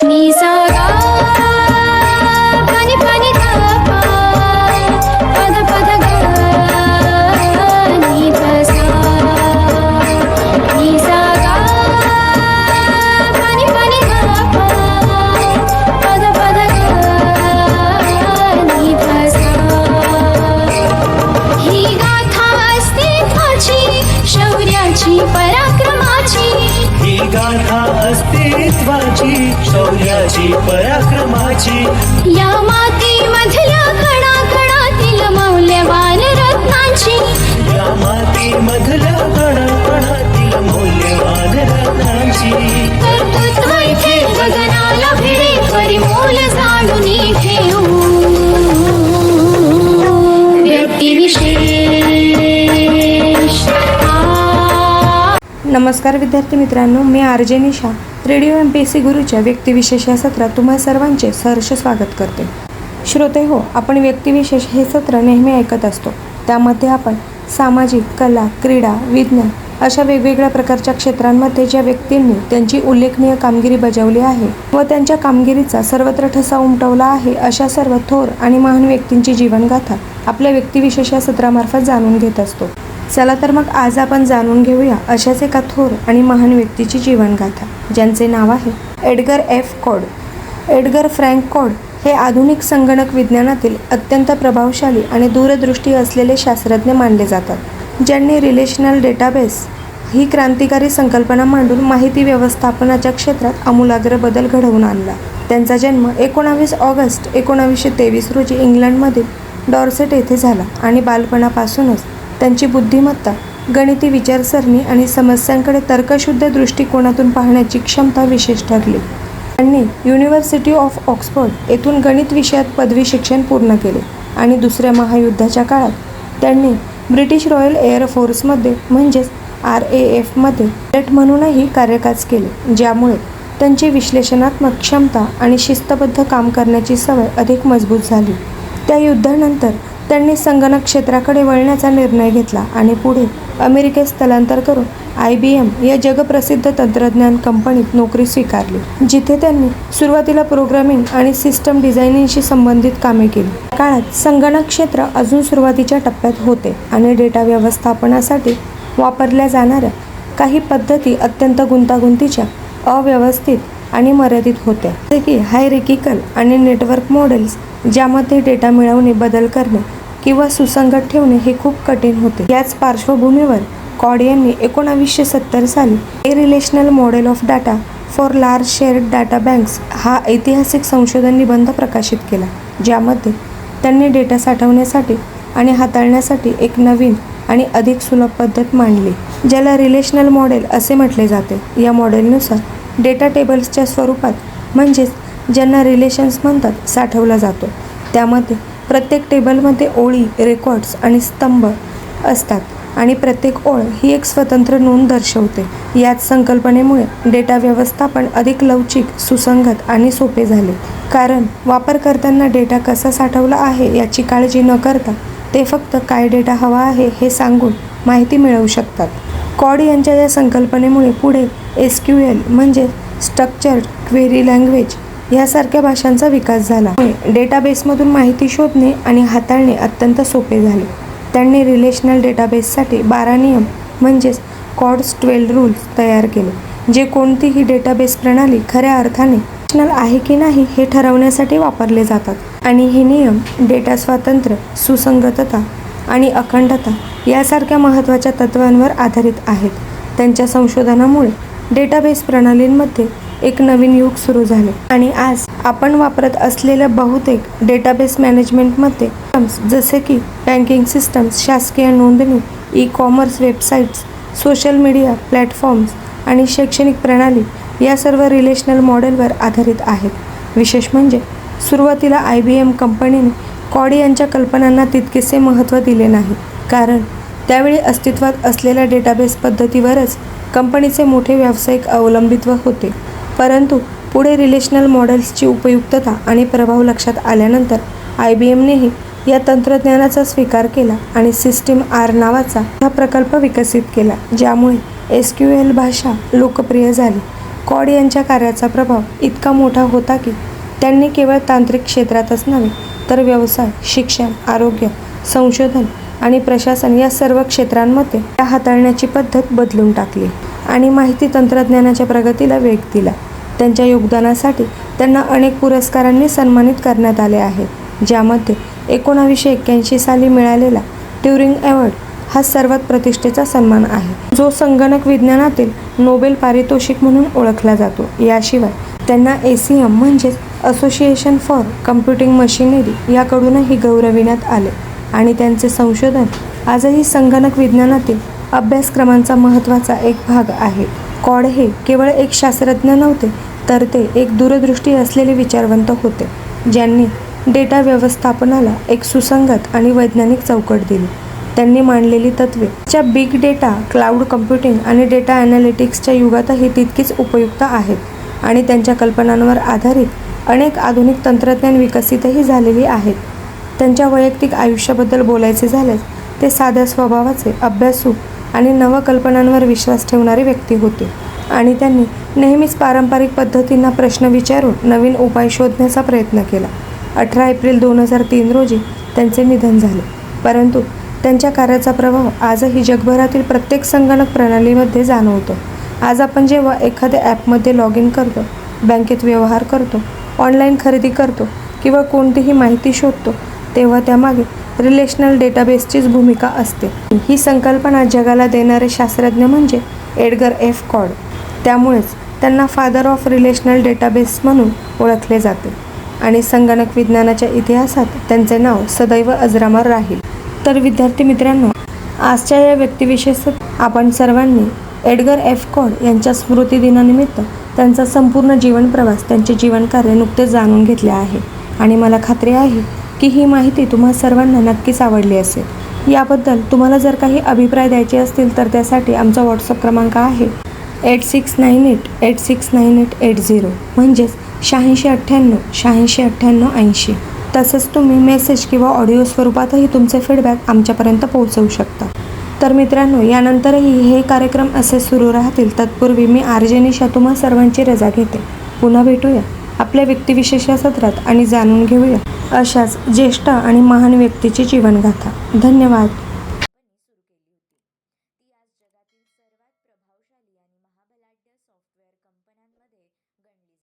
नि सा गा पनि पनि धा पा पद पद गा नि ध सा नि सा गा पनि पनि धा पा पद पद गा नि ध सा ही गाथा अस्तित्वाची शौर्याची पराक्रमाची ही गाथा अस्तित्वाची शौर्याची पराक्रमाची या मातीमधल्या कणाकणातील मौल्यवान रत्नांची या मातीमधल्या कणाकणातील मौल्यवान रत्नांची कर्तृत्व इथे गगनाला भिडे परिमोल जाणून ठेवू व्यक्तिविशेष नमस्कार विद्यार्थी मित्रांनो, मी आरजे निशा रेडिओ MPSC गुरुच्या व्यक्तिविशेष या सत्रात तुम्हा सर्वांचे सहर्ष स्वागत करते. श्रोते हो, आपण व्यक्तिविशेष हे सत्र नेहमी ऐकत असतो. त्यामध्ये आपण सामाजिक, कला, क्रीडा, विज्ञान अशा वेगवेगळ्या प्रकारच्या क्षेत्रांमध्ये ज्या व्यक्तींनी त्यांची उल्लेखनीय कामगिरी बजावली आहे व त्यांच्या कामगिरीचा सर्वत्र ठसा उमटवला आहे अशा सर्व थोर आणि महान व्यक्तींची जीवनगाथा आपल्या व्यक्तिविशेष या सत्रामार्फत जाणून घेत असतो. चला तर मग आज आपण जाणून घेऊया अशाच एका थोर आणि महान व्यक्तीची जीवनगाथा, ज्यांचे नाव आहे Edgar F. Codd. Edgar Frank Codd हे आधुनिक संगणक विज्ञानातील अत्यंत प्रभावशाली आणि दूरदृष्टी असलेले शास्त्रज्ञ मानले जातात, ज्यांनी रिलेशनल डेटाबेस ही क्रांतिकारी संकल्पना मांडून माहिती व्यवस्थापनाच्या क्षेत्रात आमूलाग्र बदल घडवून आणला. त्यांचा जन्म 19 ऑगस्ट 1923 रोजी इंग्लंडमधील डॉर्सेट येथे झाला आणि बालपणापासूनच त्यांची बुद्धिमत्ता, गणिती विचारसरणी आणि समस्यांकडे तर्कशुद्ध दृष्टिकोनातून पाहण्याची क्षमता विशेष ठरली. त्यांनी युनिव्हर्सिटी ऑफ ऑक्सफर्ड येथून गणित विषयात पदवी शिक्षण पूर्ण केले आणि दुसऱ्या महायुद्धाच्या काळात त्यांनी ब्रिटिश रॉयल एअर फोर्समध्ये म्हणजेच RAF मध्ये पायलट म्हणूनही कार्यकाज केले, ज्यामुळे त्यांची विश्लेषणात्मक क्षमता आणि शिस्तबद्ध काम करण्याची सवय अधिक मजबूत झाली. त्या युद्धानंतर त्यांनी संगणक क्षेत्राकडे वळण्याचा निर्णय घेतला आणि पुढे अमेरिकेत स्थलांतर करून IBM या जगप्रसिद्ध तंत्रज्ञान कंपनीत नोकरी स्वीकारली, जिथे त्यांनी सुरुवातीला प्रोग्रामिंग आणि सिस्टम डिझायनिंगशी संबंधित कामे केली. त्या काळात संगणक क्षेत्र अजून सुरुवातीच्या टप्प्यात होते आणि डेटा व्यवस्थापनासाठी वापरल्या जाणाऱ्या काही पद्धती अत्यंत गुंतागुंतीच्या, अव्यवस्थित आणि मर्यादित होत्या, जसे की हायरार्किकल आणि नेटवर्क मॉडेल्स, ज्यामध्ये डेटा मिळवणे, बदल करणे किंवा सुसंगत ठेवणे हे खूप कठीण होते. याच पार्श्वभूमीवर कॉड यांनी 1970 साली a relational model of data for large shared data banks हा ऐतिहासिक संशोधन निबंध प्रकाशित केला, ज्यामध्ये त्यांनी डेटा साठवण्यासाठी आणि हाताळण्यासाठी एक नवीन आणि अधिक सुलभ पद्धत मांडली, ज्याला रिलेशनल मॉडेल असे म्हटले जाते. या मॉडेलनुसार डेटा टेबल्सच्या स्वरूपात, म्हणजेच ज्यांना रिलेशन्स म्हणतात, साठवला जातो. त्यामध्ये प्रत्येक टेबलमध्ये ओळी, रेकॉर्ड्स आणि स्तंभ असतात आणि प्रत्येक ओळ ही एक स्वतंत्र नोंद दर्शवते. याच संकल्पनेमुळे डेटा व्यवस्थापन अधिक लवचिक, सुसंगत आणि सोपे झाले, कारण वापरकर्त्यांना डेटा कसा साठवला आहे याची काळजी न करता ते फक्त काय डेटा हवा आहे हे सांगून माहिती मिळवू शकतात. कॉड यांच्या या संकल्पनेमुळे पुढे SQL म्हणजे स्ट्रक्चर्ड क्वेरी लँग्वेज यासारख्या भाषांचा विकास झाला. डेटाबेसमधून माहिती शोधणे आणि हाताळणे अत्यंत सोपे झाले. त्यांनी रिलेशनल डेटाबेससाठी 12 नियम म्हणजेच कॉड्स 12 रूल्स तयार केले, जे कोणतीही डेटाबेस प्रणाली खऱ्या अर्थाने रिलेशनल आहे की नाही हे ठरवण्यासाठी वापरले जातात. आणि हे नियम डेटा स्वातंत्र्य, सुसंगतता आणि अखंडता यासारख्या महत्त्वाच्या तत्त्वांवर आधारित आहेत. त्यांच्या संशोधनामुळे डेटाबेस प्रणालींमध्ये एक नवीन युग सुरू झाले आणि आज आपण वापरत असलेल्या बहुतेक डेटाबेस मॅनेजमेंटमध्ये जसे की बँकिंग सिस्टम्स, शासकीय नोंदणी, e-commerce websites, social media platforms आणि शैक्षणिक प्रणाली या सर्व रिलेशनल मॉडेलवर आधारित आहेत. विशेष म्हणजे सुरुवातीला IBM कंपनीने कॉड यांच्या कल्पनांना तितकेसे महत्त्व दिले नाही, कारण त्यावेळी अस्तित्वात असलेल्या डेटाबेस पद्धतीवरच कंपनीचे मोठे व्यावसायिक अवलंबित्व होते. परंतु पुढे रिलेशनल मॉडेल्सची उपयुक्तता आणि प्रभाव लक्षात आल्यानंतर IBMनेही या तंत्रज्ञानाचा स्वीकार केला आणि सिस्टीम R नावाचा हा प्रकल्प विकसित केला, ज्यामुळे SQL भाषा लोकप्रिय झाली. कॉड यांच्या कार्याचा प्रभाव इतका मोठा होता की त्यांनी केवळ तांत्रिक क्षेत्रातच नव्हे तर व्यवसाय, शिक्षण, आरोग्य, संशोधन आणि प्रशासन या सर्व क्षेत्रांमध्ये त्या हाताळण्याची पद्धत बदलून टाकली आणि माहिती तंत्रज्ञानाच्या प्रगतीला वेग दिला. त्यांच्या योगदानासाठी त्यांना अनेक पुरस्कारांनी सन्मानित करण्यात आले आहे, ज्यामध्ये 1981 साली मिळालेला ट्युरिंग अवॉर्ड हा सर्वात प्रतिष्ठेचा सन्मान आहे, जो संगणक विज्ञानातील नोबेल पारितोषिक म्हणून ओळखला जातो. याशिवाय त्यांना ACM म्हणजेच असोसिएशन फॉर कम्प्युटिंग मशिनरी याकडूनही गौरविण्यात आले आणि त्यांचे संशोधन आजही संगणक विज्ञानातील अभ्यासक्रमांचा महत्त्वाचा एक भाग आहे. कॉड हे केवळ एक शास्त्रज्ञ नव्हते, तर ते एक दूरदृष्टी असलेले विचारवंत होते, ज्यांनी डेटा व्यवस्थापनाला एक सुसंगत आणि वैज्ञानिक चौकट दिली. त्यांनी मांडलेली तत्त्वे च्या बिग डेटा, क्लाउड कम्प्युटिंग आणि डेटा ॲनालिटिक्सच्या युगातही तितकीच उपयुक्त आहेत आणि त्यांच्या कल्पनांवर आधारित अनेक आधुनिक तंत्रज्ञान विकसितही झालेली आहेत. त्यांच्या वैयक्तिक आयुष्याबद्दल बोलायचे झाल्यास ते साध्या स्वभावाचे, अभ्यासू आणि नवकल्पनांवर विश्वास ठेवणारे व्यक्ती होते आणि त्यांनी नेहमीच पारंपरिक पद्धतींना प्रश्न विचारून नवीन उपाय शोधण्याचा प्रयत्न केला. 18 एप्रिल 2003 रोजी त्यांचे निधन झाले, परंतु त्यांच्या कार्याचा प्रभाव आजही जगभरातील प्रत्येक संगणक प्रणालीमध्ये जाणवतो. आज आपण जेव्हा एखाद्या ॲपमध्ये लॉग इन करतो, बँकेत व्यवहार करतो, ऑनलाईन खरेदी करतो किंवा कोणतीही माहिती शोधतो, तेव्हा त्यामागे रिलेशनल डेटाबेसचीच भूमिका असते. ही संकल्पना जगाला देणारे शास्त्रज्ञ म्हणजे एडगर एफ कॉड. त्यामुळेच त्यांना फादर ऑफ रिलेशनल डेटाबेस म्हणून ओळखले जाते आणि संगणक विज्ञानाच्या इतिहासात त्यांचे नाव सदैव अजरामर राहील. तर विद्यार्थी मित्रांनो, आजच्या या व्यक्तिविशेषात आपण सर्वांनी एडगर एफ कॉड यांच्या स्मृतिदिनानिमित्त त्यांचा संपूर्ण जीवन प्रवास, त्यांचे जीवनकार्य नुकतेच जाणून घेतले आहे आणि मला खात्री आहे की ही माहिती तुम्हा सर्वांना नक्कीच आवडली असेल. याबद्दल तुम्हाला जर काही अभिप्राय द्यायचे असतील तर त्यासाठी आमचा व्हॉट्सअप क्रमांक आहे 8698869880 म्हणजेच 8698869880. तसेच तुम्ही मेसेज किंवा ऑडिओ स्वरूपातही तुमचे फीडबॅक आमच्यापर्यंत पोहोचवू शकता. तर मित्रांनो, यानंतरही हे कार्यक्रम असे सुरू राहतील. तत्पूर्वी मी RJ निशा तुम्हा सर्वांची रजा घेते. पुन्हा भेटूया आपल्या व्यक्तिविशेष या सत्रात आणि जाणून घेऊया अशाच ज्येष्ठ आणि महान व्यक्तीची जीवनगाथा. धन्यवाद.